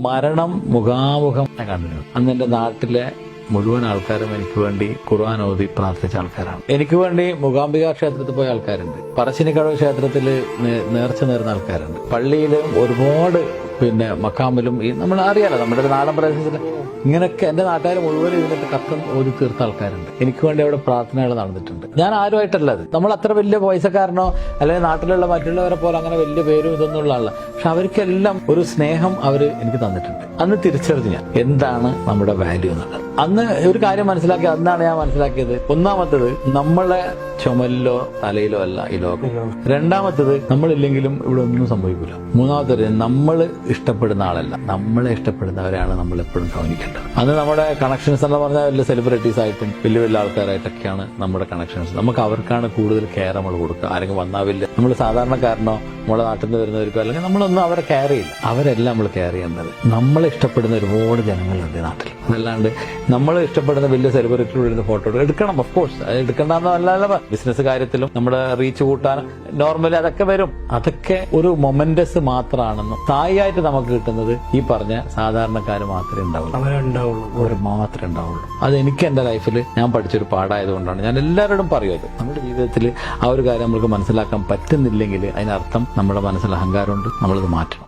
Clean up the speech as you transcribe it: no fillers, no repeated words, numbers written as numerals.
മരണം മുഖാമുഖം ഞാൻ കണ്ടിട്ടുണ്ട്. അന്ന് എന്റെ നാട്ടിലെ മുഴുവൻ ആൾക്കാരും എനിക്ക് വേണ്ടി ഖുർആൻ ഓതി പ്രാർത്ഥിച്ച ആൾക്കാരാണ്. എനിക്ക് വേണ്ടി മൂകാംബിക ക്ഷേത്രത്തിൽ പോയ ആൾക്കാരുണ്ട്. പറശ്ശിനിക്കടവ് ക്ഷേത്രത്തിൽ നേർച്ച നേർന്ന ആൾക്കാരുണ്ട്. പള്ളിയിലും ഒരുപാട് മക്കാമിലും ഈ നമ്മൾ അറിയാലോ നമ്മുടെ ഒരു നാടൻ പ്രദേശത്തിൽ ഇങ്ങനെയൊക്കെ എന്റെ നാട്ടുകാർ മുഴുവൻ ഇതിനൊക്കെ കത്തം ഓതി തീർത്ത ആൾക്കാരുണ്ട്. എനിക്ക് വേണ്ടി അവിടെ പ്രാർത്ഥനകൾ നടന്നിട്ടുണ്ട്. ഞാൻ ആരുമായിട്ടല്ല അത്. നമ്മൾ അത്ര വലിയ പൈസക്കാരനോ അല്ലെങ്കിൽ നാട്ടിലുള്ള മറ്റുള്ളവരെ പോലെ അങ്ങനെ വലിയ പേരും ഇതൊന്നും ഉള്ള ആളല്ല. പക്ഷെ അവർക്കെല്ലാം ഒരു സ്നേഹം അവര് എനിക്ക് തന്നിട്ടുണ്ട്. അന്ന് തിരിച്ചറിഞ്ഞു ഞാൻ എന്താണ് നമ്മുടെ വാല്യൂ എന്നുള്ളത്. അന്ന് ഒരു കാര്യം മനസ്സിലാക്കി, അന്നാണ് ഞാൻ മനസ്സിലാക്കിയത്. ഒന്നാമത്തത് നമ്മളെ ചുമലിലോ തലയിലോ അല്ല ഈ ലോകം. രണ്ടാമത്തത് നമ്മളില്ലെങ്കിലും ഇവിടെ ഒന്നും സംഭവിക്കില്ല. മൂന്നാമത്തത് നമ്മൾ ഇഷ്ടപ്പെടുന്ന ആളല്ല, നമ്മളെ ഇഷ്ടപ്പെടുന്നവരെയാണ് നമ്മൾ എപ്പോഴും ഗൗനിക്കേണ്ടത്. അന്ന് നമ്മുടെ കണക്ഷൻസ് എന്ന് പറഞ്ഞാൽ വലിയ സെലിബ്രിറ്റീസ് ആയിട്ടും വലിയ വലിയ ആൾക്കാരായിട്ടൊക്കെയാണ് നമ്മുടെ കണക്ഷൻസ്. നമുക്ക് അവർക്കാണ് കൂടുതൽ കെയർ നമ്മൾ കൊടുക്കുക. ആരെങ്കിലും വന്നാവില്ല, നമ്മൾ സാധാരണക്കാരനോ നമ്മുടെ നാട്ടിൽ നിന്ന് വരുന്നവർക്കോ അല്ലെങ്കിൽ നമ്മളൊന്നും അവരെ കെയർ ചെയ്യില്ല. അവരെല്ലാം നമ്മൾ കെയർ ചെയ്യേണ്ടത്. നമ്മളെ ഇഷ്ടപ്പെടുന്ന ഒരുപാട് ജനങ്ങളുണ്ട് നാട്ടിൽ. അതല്ലാണ്ട് നമ്മൾ ഇഷ്ടപ്പെടുന്ന വലിയ സെലിബ്രിറ്റികളുടെ ഫോട്ടോ എടുക്കണം. ഓഫ് കോഴ്സ് അത് എടുക്കേണ്ടെന്നല്ല. ബിസിനസ് കാര്യത്തിലും നമ്മുടെ റീച്ച് കൂട്ടാൻ നോർമലി അതൊക്കെ വരും. അതൊക്കെ ഒരു മൊമെന്റസ് മാത്രമാണെന്നും തായിയായിട്ട് നമുക്ക് കിട്ടുന്നത് ഈ പറഞ്ഞ സാധാരണക്കാർ മാത്രമേ ഉണ്ടാവുള്ളൂ. അവർ മാത്രമേ ഉണ്ടാവുള്ളൂ. അത് എനിക്ക് എന്റെ ലൈഫിൽ ഞാൻ പഠിച്ചൊരു പാഠമായതുകൊണ്ടാണ് ഞാൻ എല്ലാവരോടും പറയുന്നത്. നമ്മുടെ ജീവിതത്തിൽ ആ ഒരു കാര്യം നമുക്ക് മനസ്സിലാക്കാൻ പറ്റുന്നില്ലെങ്കിൽ അതിനർത്ഥം നമ്മുടെ മനസ്സിൽ അഹങ്കാരമുണ്ട്. നമ്മളത് മാറ്റണം.